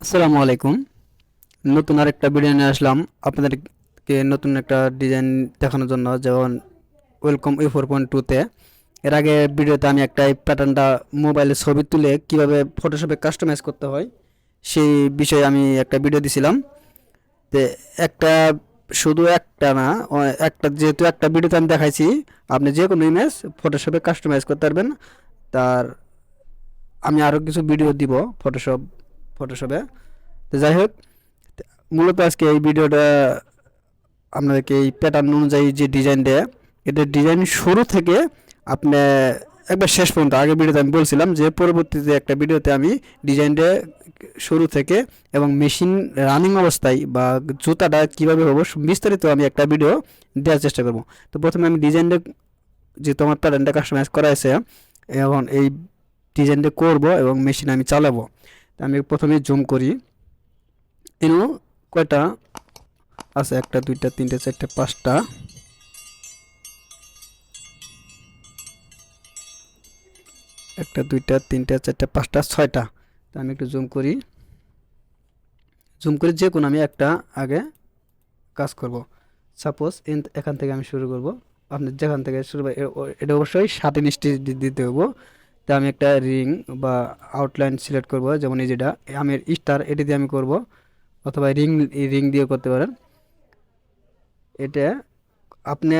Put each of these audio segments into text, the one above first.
আসসালামু আলাইকুম। নতুন আরেকটা ভিডিও নিয়ে আসলাম আপনাদেরকে নতুন একটা ডিজাইন দেখানোর জন্য, যেমন ওয়েলকাম E4.2-তে। এর আগে ভিডিওতে আমি একটা এই প্যাটার্নটা মোবাইলে ছবি তুলে কিভাবে ফটোশপে কাস্টমাইজ করতে হয় সেই বিষয়ে আমি একটা ভিডিও দিছিলাম। তো একটা, শুধু একটা না, একটা, যেহেতু একটা ভিডিওতে আমি দেখাইছি আপনি যে কোনো ইমেজ ফটোশপে কাস্টমাইজ করতে পারবেন। তার আমি আরও কিছু ভিডিও দিব ফটোশপে। তো যাই হোক, মূলত আজকে এই ভিডিওটা আপনাদেরকে এই প্যাটার্ন অনুযায়ী যে ডিজাইন দেয়, এটা ডিজাইন শুরু থেকে আপনি একবার শেষ পর্যন্ত, আগের ভিডিওতে আমি বলছিলাম যে পরবর্তীতে একটা ভিডিওতে আমি ডিজাইনটা শুরু থেকে এবং মেশিন রানিং অবস্থায় বা জুতাটা কীভাবে হবো বিস্তারিত আমি একটা ভিডিও দেওয়ার চেষ্টা করব। তো প্রথমে আমি ডিজাইনটা, যে তোমার প্যাটার্নটা কাস্টমাইজ করা আছে, এখন এই ডিজাইনটা করব এবং মেশিন আমি চালাবো। তো আমি প্রথমে জুম করি। এনো কয়টা আছে? একটা, দুইটা, তিনটে, চারটে, পাঁচটা। একটা, দুইটা, তিনটে, চারটে, পাঁচটা, ছয়টা। তো আমি একটু জুম করি। যে কোনো আমি একটা আগে কাজ করব। সাপোজ এখান থেকে আমি শুরু করব। আপনি যেখান থেকে শুরু, এটা অবশ্যই 7 ইঞ্চি দিতে হবো। তো আমি একটা রিং বা আউটলাইন সিলেক্ট করব, যেমন এই যেটা আমি স্টার, এটি দিয়ে আমি করব, অথবা রিং দিয়ে করতে পারেন। এটা আপনি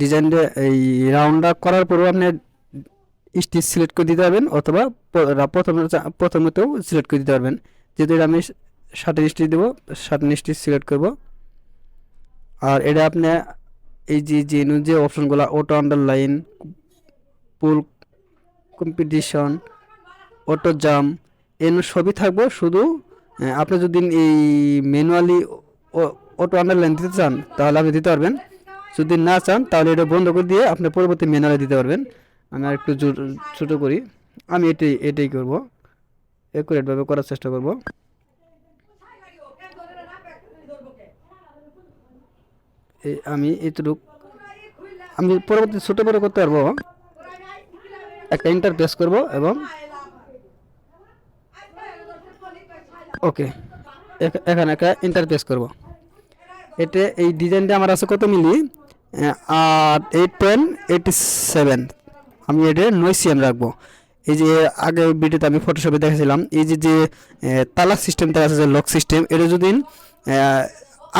ডিজাইনটা এই রাউন্ডটা করার পরেও আপনি স্টিচ সিলেক্ট করে দিতে পারবেন, অথবা প্রথমেতেও সিলেক্ট করে দিতে পারবেন। যেহেতু এটা আমি 7 স্টিচ দেবো, 7 স্টিচ সিলেক্ট করব। আর এটা আপনি এই যে অপশনগুলো, অটো আন্ডারলাইন, পুল কম্পিটিশন, অটো জাম, এর সবই থাকবো। শুধু আপনি যদি এই ম্যানুয়ালি অটো আন্ডারলাইন দিতে চান তাহলে আপনি দিতে পারবেন। যদি না চান তাহলে এটা বন্ধ করে দিয়ে আপনি পরবর্তী ম্যানুয়ালি দিতে পারবেন। আমি আর একটু ছোটো করি। আমি এটাই করব, একুরেটভাবে করার চেষ্টা করব। আমি এতটুক, আমি পরবর্তী ছোটো বড় করতে পারবো। একটা ইন্টার প্রেস করব এবং ওকে, এখানে একটা ইন্টার প্রেস করব। এটা এই ডিজাইনটা আমার আছে কত মিলি? 8.87। আমি এটা 9 cm রাখবো। এই যে আগে ভিডিওতে আমি ফটোশপে দেখেছিলাম, এই যে তালা সিস্টেমটা আছে, যে লক সিস্টেম, এটা যদি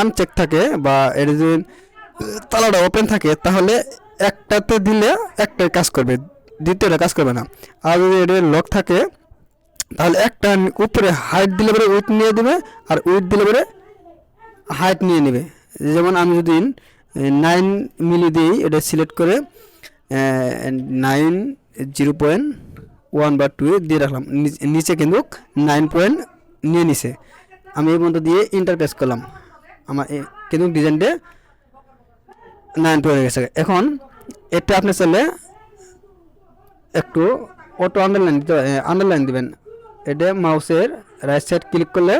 আনচেক থাকে বা এটা যদি তালাটা ওপেন থাকে তাহলে একটাতে দিলে একটাই কাজ করবে, দ্বিতীয়টা কাজ করবে না। আর যদি এটা লক থাকে তাহলে একটা উপরে হাইট দিলে পরে উইথ নিয়ে দেবে, আর উইথ দিলে পরে হাইট নিয়ে নেবে। যেমন আমি যদি 9 মিলি দিই, এটা সিলেক্ট করে 9.0.1 বা 2 দিয়ে রাখলাম, নিচে কিন্তু 9 নিয়ে নিছে। আমি এই পর্যন্ত দিয়ে ইন্টারপ্রেস করলাম, আমার কিন্তু ডিজাইনটা 9 হয়ে গেছে। এখন এটা আপনি চাইলে একটু অটো আন্ডারলাইন দিবেন। এটা মাউসের রাইট সাইড ক্লিক করলে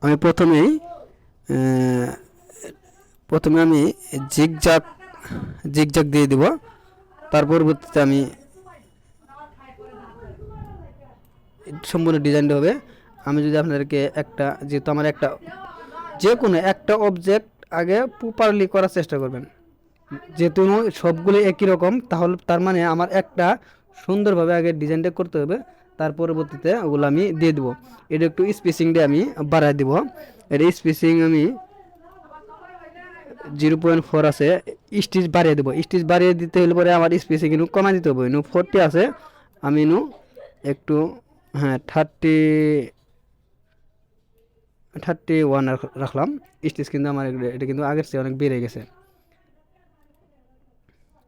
আমি প্রথমে আমি জিগজাগ দিয়ে দিব। তার পরবর্তীতে আমি সম্পূর্ণ ডিজাইনটা হবে। আমি যদি আপনাদেরকে একটা, যেহেতু আমার একটা, যে কোনো একটা অবজেক্ট আগে প্রপারলি করার চেষ্টা করবেন, যেহেতু সবগুলো একই রকম, তাহলে তার মানে আমার একটা সুন্দরভাবে আগে ডিজাইনটা করতে হবে। তার পরবর্তীতে ওগুলো আমি দিয়ে দেবো। এটা একটু স্পেসিং দিয়ে আমি বাড়াই দিব। এটা স্পেসিং আমি 0.4 আছে, স্টিচ বাড়িয়ে দেবো। স্টিচ বাড়িয়ে দিতে হলে পরে আমার স্পেসিং কিন্তু কমাই দিতে হবে। 40 আছে, আমি একটু, হ্যাঁ, 31 রাখলাম। স্টিচ কিন্তু আমার এটা কিন্তু আগের চেয়ে অনেক বেড়ে গেছে।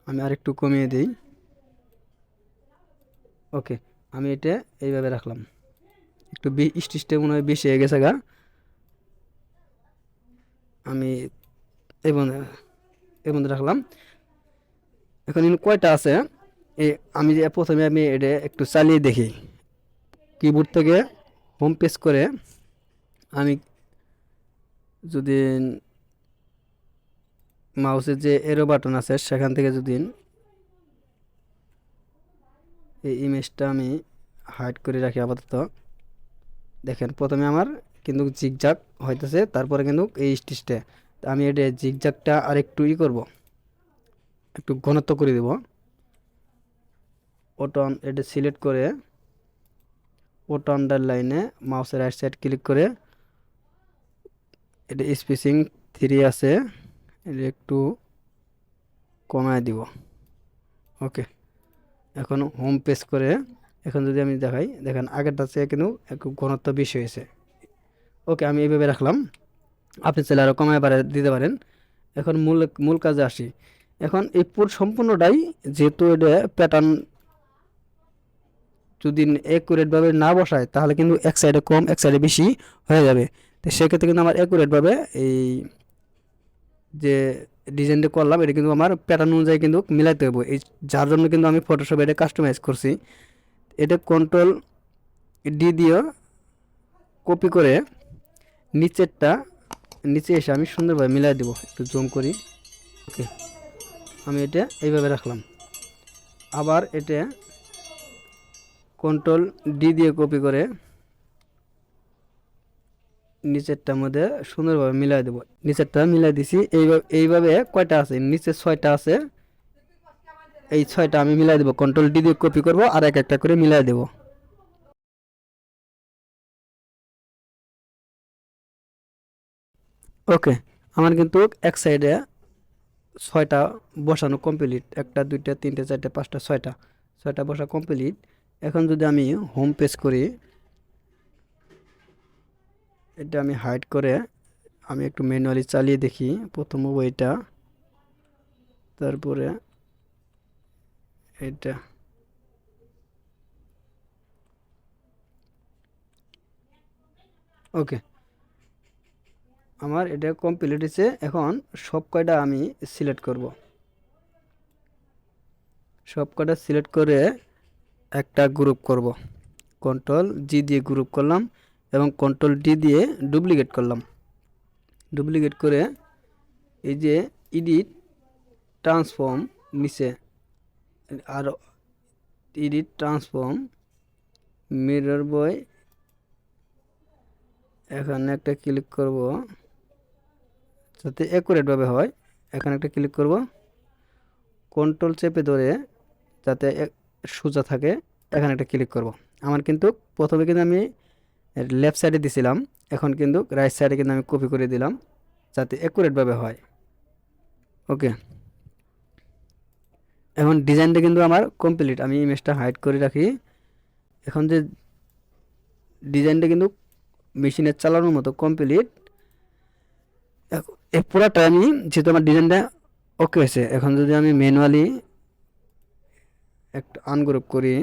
আমি আর একটু কমিয়ে দিই। ওকে, আমি এটা এইভাবে রাখলাম। একটু স্টিচটা মনে হয় বেশি হয়ে গেছে গা। আমি এই বন্ধ রাখলাম। এখন কয়টা আছে আমি যে প্রথমে আমি এটা একটু চালিয়ে দেখি। কিবোর্ড থেকে হোম পেজ করে আমি যদি মাউসের যে এরো বাটন আছে সেখান থেকে যদি এই ইমেজটা আমি হাইড করে রাখি আপাতত, দেখেন প্রথমে আমার কিন্তু জিগজাগ হইতেছে, তারপরে কিন্তু এই স্টিচটা। তো আমি এটা জিগজাগটা আর একটু করব, একটু ঘনত্ব করে দেব। অটো এটা সিলেক্ট করে অটো আন্ডারলাইনে মাউসের রাইট সাইড ক্লিক করে এটা স্পেসিং 3 আছে, এটা একটু কমায় দিব। ওকে, এখন হোম পেজ করে এখন যদি আমি দেখাই, দেখেন আগেরটা চেয়ে কিন্তু একটু ঘনত্ব বেশি হয়েছে। ওকে, আমি এইভাবে রাখলাম, আপনি চাইলে আরও কমায় বাড়ায় দিতে পারেন। এখন মূল মূল কাজে আসি। এখন এই সম্পূর্ণটাই যেহেতু এটা প্যাটার্ন যদি অ্যাকুরেটভাবে না বসায় তাহলে কিন্তু এক সাইডে কম এক সাইডে বেশি হয়ে যাবে। তো সেক্ষেত্রে কিন্তু আমার অ্যাকুরেটভাবে এই যে ডিজাইনটা করলাম এটা কিন্তু আমার প্যাটার্ন অনুযায়ী কিন্তু মিলাইতে হবে। এই যার জন্য কিন্তু আমি ফটোশপে এটা কাস্টমাইজ করছি। এটা কন্ট্রোল ডি দিয়ে কপি করে নিচেরটা নিচে এসে আমি সুন্দরভাবে মিলাই দেবো, একটু জুম করি। ওকে, আমি এটা এইভাবে রাখলাম। আবার এটা কন্ট্রোল ডি দিয়ে কপি করে নিচেরটার মধ্যে সুন্দরভাবে মিলাই দেবো। নিচেরটা মিলাই দিছি। এইভাবে কয়টা আছে, নিচে 6টা আছে, এই 6টা আমি মিলাই দেবো। কন্ট্রোল ডি দিয়ে কপি করব আর এক একটা করে মিলাই দেবো। ওকে, আমার কিন্তু এক সাইডে 6টা বসানো কমপ্লিট, 1টা 2টা 3টে 4টে 5টা 6টা বসা কমপ্লিট। এখন যদি আমি হোম পেজ করি, এটা আমি হাইড করে আমি একটু ম্যানুয়ালি চালিয়ে দেখি। প্রথম বইটা, তারপরে এটা। ওকে, আমার এটা কমপ্লিট হয়েছে। এখন সব কয়টা আমি সিলেক্ট করব, সব কয়টা সিলেক্ট করে একটা গ্রুপ করব। কন্ট্রোল জি দিয়ে গ্রুপ করলাম এবং কন্ট্রোল ডি দিয়ে ডুপ্লিকেট করলাম। ডুপ্লিকেট করে এই যে এডিট ট্রান্সফর্ম নিচে, আর এডিট ট্রান্সফর্ম মিরর বয় এখানে একটা ক্লিক করব যাতে অ্যাকুরেটভাবে হয়। এখানে একটা ক্লিক করব, কন্ট্রোল চেপে ধরে যাতে সোজা থাকে এখানে একটা ক্লিক করব। আমার কিন্তু প্রথমে কিন্তু আমি লেফট সাইডে দিছিলাম, এখন কিন্তু রাইট সাইডে কিন্তু আমি কপি করে দিলাম যাতে অ্যাকুরেটভাবে হয়। ওকে, এখন ডিজাইনটা কিন্তু আমার কমপ্লিট। আমি ইমেজটা হাইড করে রাখি। এখন যে ডিজাইনটা কিন্তু মেশিনে চালানোর মতো কমপ্লিট। এই পুরাটা আমি যেহেতু আমার ডিজাইনটা ওকে হয়েছে, এখন যদি আমি ম্যানুয়ালি একটা আনগ্রুপ করি,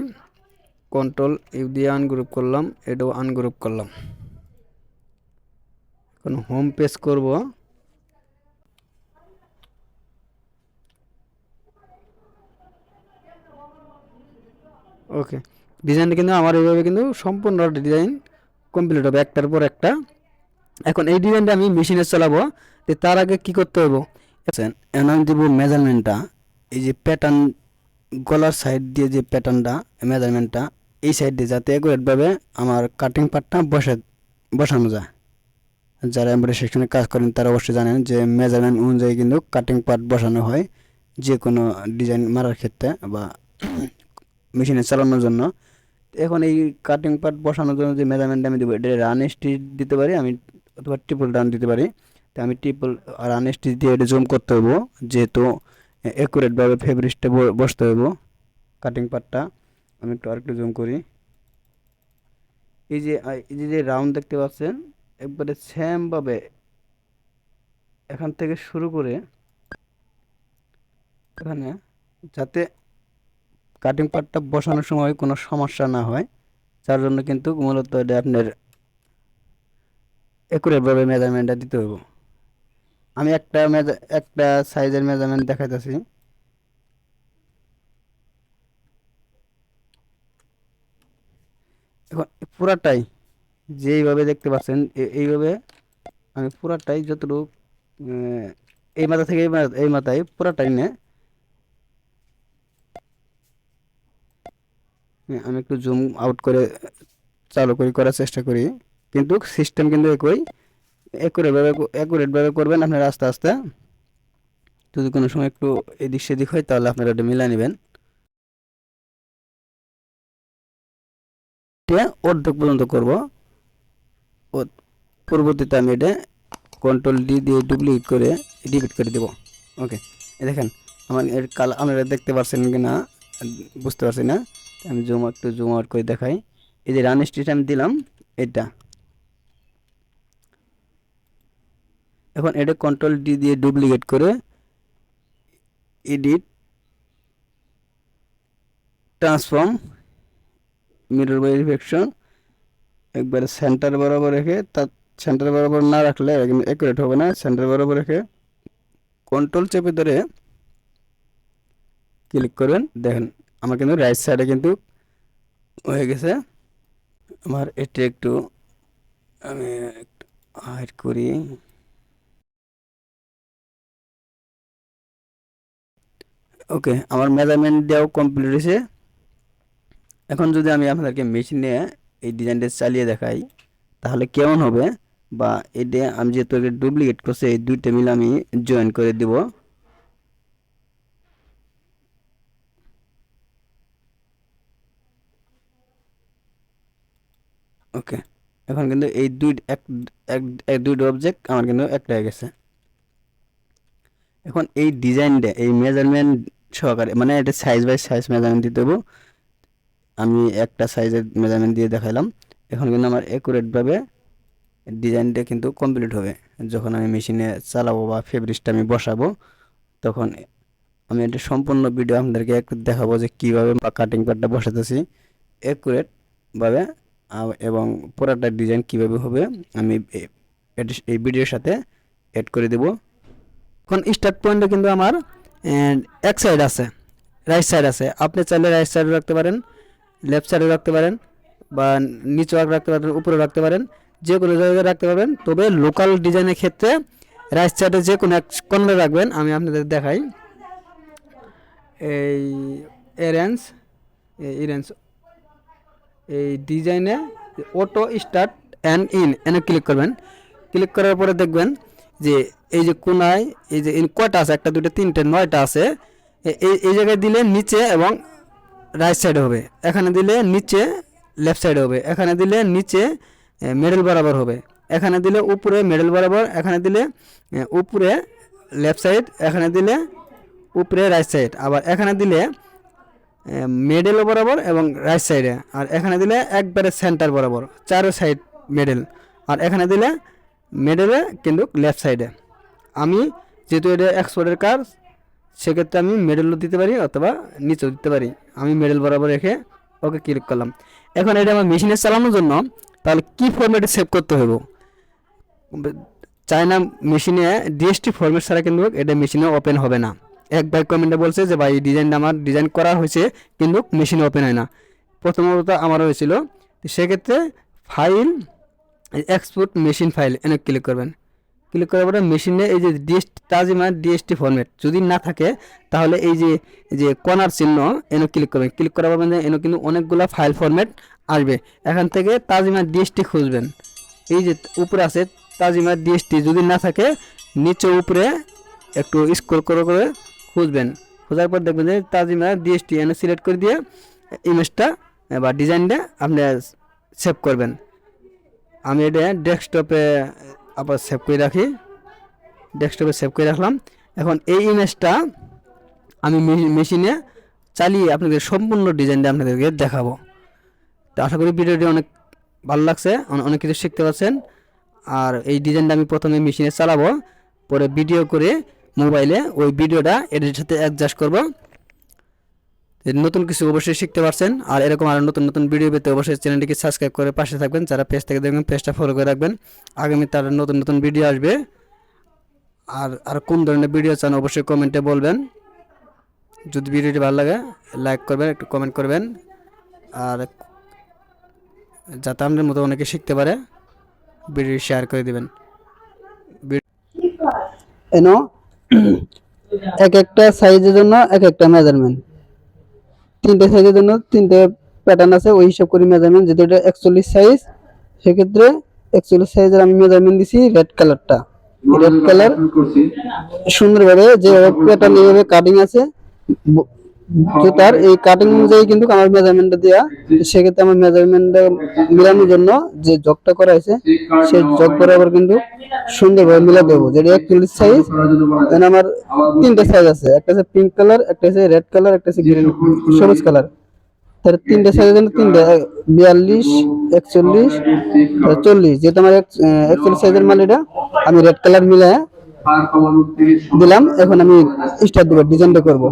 কন্ট্রোল ইউ দিয়ে আনগ্রুপ করলাম, এটাও আনগ্রুপ করলাম। এখন হোম পেজ করব। ওকে, ডিজাইনটা কিন্তু আমার এইভাবে কিন্তু সম্পূর্ণ ডিজাইন কমপ্লিট হবে একটার পর একটা। এখন এই ডিজাইনটা আমি মেশিনে চালাবো, তো তার আগে কি করতে হবে, এখন আমি দেবো মেজারমেন্টটা। এই যে প্যাটার্ন গলার সাইড দিয়ে যে প্যাটার্নটা মেজারমেন্টটা এই সাইড দিয়ে যাতে অ্যাকুরেটভাবে আমার কাটিং পার্টটা বসানো যায়। যারা এমব্রয়ডারি সেকশনে কাজ করেন তারা অবশ্যই জানেন যে মেজারমেন্ট অনুযায়ী কিন্তু কাটিং পার্ট বসানো হয় যে কোনো ডিজাইন মারার ক্ষেত্রে বা মেশিনে চালানোর জন্য। এখন এই কাটিং পার্ট বসানোর জন্য যে মেজারমেন্ট আমি দেবো, এটা রান স্টিচ দিতে পারি আমি, অথবা ট্রিপল রান দিতে পারি। তো আমি ট্রিপল রান স্টিচ দিয়ে এটা জুম করতে হবো, যেহেতু অ্যাকুরেটভাবে ফেব্রিকটা বসতে হবো কাটিং পার্টটা। আমি একটু আরেকটু জুম করি। এই যে রাউন্ড দেখতে পাচ্ছেন, একবারে সেমভাবে এখান থেকে শুরু করে এখানে, যাতে কাটিং পার্টটা বসানোর সময় কোনো সমস্যা না হয়, যার জন্য কিন্তু মূলত এটা আপনার একুরেটভাবে মেজারমেন্টটা দিতে হবে। আমি একটা সাইজের মেজারমেন্ট দেখাইতেছি। এখন পুরাটাই যেইভাবে দেখতে পাচ্ছেন এইভাবে আমি পুরাটাই যতটুকু এই মাথা থেকে এই মাথায় পুরাটাই নে আমি একটু জুম আউট করে চালু করার চেষ্টা করি। কিন্তু সিস্টেম কিন্তু একই, অ্যাকুরেটভাবে করবেন আপনারা আস্তে আস্তে। যদি কোনো সময় একটু এদিক সেদিক হয় তাহলে আপনারা এটা মিলাই নেবেন। এটা অর্ধেক পর্যন্ত করব, পরবর্তীতে আমি এটা কন্ট্রোল ডি দিয়ে ডুপ্লিকেট করে রিপিট করে দেব। ওকে, দেখেন আমার এর কালার আপনারা দেখতে পাচ্ছেন কি না বুঝতে পারছি না, আমি জুম আউট করে দেখাই। এই যে রান স্ট্রিট আমি দিলাম এটা, এখন এটা কন্ট্রোল ডি দিয়ে ডুপ্লিকেট করে edit transform mirror by reflection একবারে সেন্টার বরাবর রেখে, তার সেন্টার বরাবর না রাখলে অ্যাকুরেট হবে না, সেন্টার বরাবর রেখে কন্ট্রোল চেপে ধরে ক্লিক করবেন। দেখেন আমার কিন্তু রাইট সাইডে কিন্তু হয়ে গেছে। আমার এটা একটু আমি একটু হাইড করি। ওকে, আমার মেজারমেন্ট দেওয়া কমপ্লিট হয়েছে। এখন যদি আমি আপনাদেরকে মেশিনে এই ডিজাইনটা চালিয়ে দেখাই তাহলে কেমন হবে, বা এটা আমি যেহেতু ডুপ্লিকেট করছি এই দুইটা মিলে আমি জয়েন করে দিব। ওকে, এখন কিন্তু এই দুইটা অবজেক্ট আমার কিন্তু একটা হয়ে গেছে। এখন এই ডিজাইনটা এই মেজারমেন্ট সহকারে, মানে এটা সাইজ বাই সাইজ মেজারমেন্ট দিতে হবে। আমি একটা সাইজের মেজারমেন্ট দিয়ে দেখাইলাম। এখন কিন্তু আমার অ্যাকুরেটভাবে ডিজাইনটা কিন্তু কমপ্লিট হবে। যখন আমি মেশিনে চালাবো বা ফেব্রিক্সটা আমি বসাবো তখন আমি এটা সম্পূর্ণ ভিডিও আপনাদেরকে একটু দেখাবো যে কীভাবে বা কাটিং প্যাডটা বসাতেছি অ্যাকুরেটভাবে, এবং পুরোটা ডিজাইন কীভাবে হবে আমি এই ভিডিওর সাথে অ্যাড করে দেব। এখন স্টার্ট পয়েন্টে কিন্তু আমার এক সাইড আছে, রাইট সাইড আছে। আপনি চাইলে রাইট সাইডে রাখতে পারেন, লেফট সাইডে রাখতে পারেন, বা নিচেও রাখতে পারেন, উপরে রাখতে পারেন, যে কোনো জায়গায় রাখতে পারবেন। তবে লোকাল ডিজাইনের ক্ষেত্রে রাইট সাইডে যে কোনো এক কর্নারে রাখবেন। আমি আপনাদের দেখাই, এই এরেঞ্জ এই ডিজাইনে অটো স্টার্ট অ্যান্ড ইন এনে ক্লিক করবেন। ক্লিক করার পরে দেখবেন যে এই যে কোনায় এই যে কয়টা আছে, একটা দুটো তিনটে নয়টা আছে। এই জায়গায় দিলে নিচে এবং রাইট সাইডে হবে, এখানে দিলে নিচে লেফট সাইডে হবে, এখানে দিলে নিচে মিডল বরাবর হবে, এখানে দিলে উপরে মিডল বরাবর, এখানে দিলে উপরে লেফট সাইড, এখানে দিলে উপরে রাইট সাইড, আবার এখানে দিলে মিডল বরাবর এবং রাইট সাইডে, আর এখানে দিলে একবারে সেন্টার বরাবর চারো সাইড মিডল, আর এখানে দিলে মিডলে কিন্তু লেফট সাইডে। আমি যেহেতু এটা এক্সপোর্টের কাজ সেক্ষেত্রে আমি মিডলও দিতে পারি অথবা নিচেও দিতে পারি। আমি মিডল বরাবর রেখে ওকে ক্লিক করলাম। এখন এটা আমার মেশিনে চালানোর জন্য তাহলে কি ফরম্যাটে সেভ করতে হবে, চায়না মেশিনে ডিএসটি ফরম্যাট ছাড়া কিন্তু এটা মেশিনে ওপেন হবে না। এক ভাই কমেন্টে বলছে যে ভাই ডিজাইনটা আমার ডিজাইন করা হয়েছে কিন্তু মেশিনে ওপেন হয় না। প্রথমত আমারও হয়েছিল, সেক্ষেত্রে ফাইল এক্সপোর্ট মেশিন ফাইল এনে ক্লিক করবেন। ক্লিক করার পরে মেশিনে এই যে তাজিমা ডিএসটি ফরম্যাট যদি না থাকে তাহলে এই যে কর্নার চিহ্ন এনে ক্লিক করবেন। ক্লিক করার পর এনে কিন্তু অনেকগুলো ফাইল ফরম্যাট আসবে, এখান থেকে তাজিমা ডিএসটি খুঁজবেন। এই যে উপরে আছে তাজিমা ডিএসটি, যদি না থাকে নিচে উপরে একটু স্ক্রল করে খুঁজবেন। খোঁজার পর দেখবেন যে তাজিমা ডিএসটি এনে সিলেক্ট করে দিয়ে ইমেজটা বা ডিজাইনটা আপনি সেভ করবেন। আমি এটা ডেস্কটপে আবার সেভ করে রাখি, ডেস্কটপে সেভ করে রাখলাম। এখন এই ইমেজটা আমি মেশিনে চালিয়ে আপনাদের সম্পূর্ণ ডিজাইনটা আপনাদেরকে দেখাবো। তো আশা করি ভিডিওটি অনেক ভালো লাগছে, অনেক কিছু শিখতে পারছেন। আর এই ডিজাইনটা আমি প্রথমে মেশিনে চালাবো, পরে ভিডিও করে মোবাইলে ওই ভিডিওটা এডিটের সাথে অ্যাডজাস্ট করব। নতুন কিছু অবশ্যই শিখতে পারছেন। আর এরকম আরও নতুন নতুন ভিডিও পেতে অবশ্যই চ্যানেলটিকে সাবস্ক্রাইব করে পাশে থাকবেন। যারা পেজ থেকে দেখবেন পেজটা ফলো করে রাখবেন, আগামী তার নতুন নতুন ভিডিও আসবে। আর কোন ধরনের ভিডিও চান অবশ্যই কমেন্টে বলবেন। যদি ভিডিওটি ভালো লাগে লাইক করবেন, একটু কমেন্ট করবেন, আর যাতে আমাদের মতো অনেকে শিখতে পারে ভিডিও শেয়ার করে দিবেন। এনো এক একটা সাইজের জন্য এক একটা মেজারমেন্ট, তিনটে সাইজের জন্য তিনটে প্যাটার্ন আছে, ওই হিসাব করে মেজারমেন্ট। যেহেতু এটা 41 সাইজ সেক্ষেত্রে 41 সাইজের আমি মেজারমেন্ট দিছি রেড কালারটা। রেড কালার সুন্দরভাবে যে প্যাটার্ন এইভাবে কাটিং আছে জুতার এই কাটিং অনুযায়ী কিন্তু আমার মেজারমেন্টটা দেওয়া। সেক্ষেত্রে আমার মেজারমেন্টটা মিলানোর জন্য যে জগটা করা হয়েছে সেই জগ বরাবর কিন্তু সুন্দরভাবে মিলা দেবো। যেটা 41 সাইজ, এখানে আমার তিনটা সাইজ আছে, একটা আছে পিঙ্ক কালার, একটা আছে রেড কালার, একটা আছে গ্রিন সবুজ কালার। তার তিনটা সাইজের জন্য তিনটা 42, 41, 40। যেহেতু আমার 41 সাইজের মাল এটা, আমি রেড কালার মিলে দিলাম। এখন আমি স্টার্ট দিব, ডিজাইনটা করব।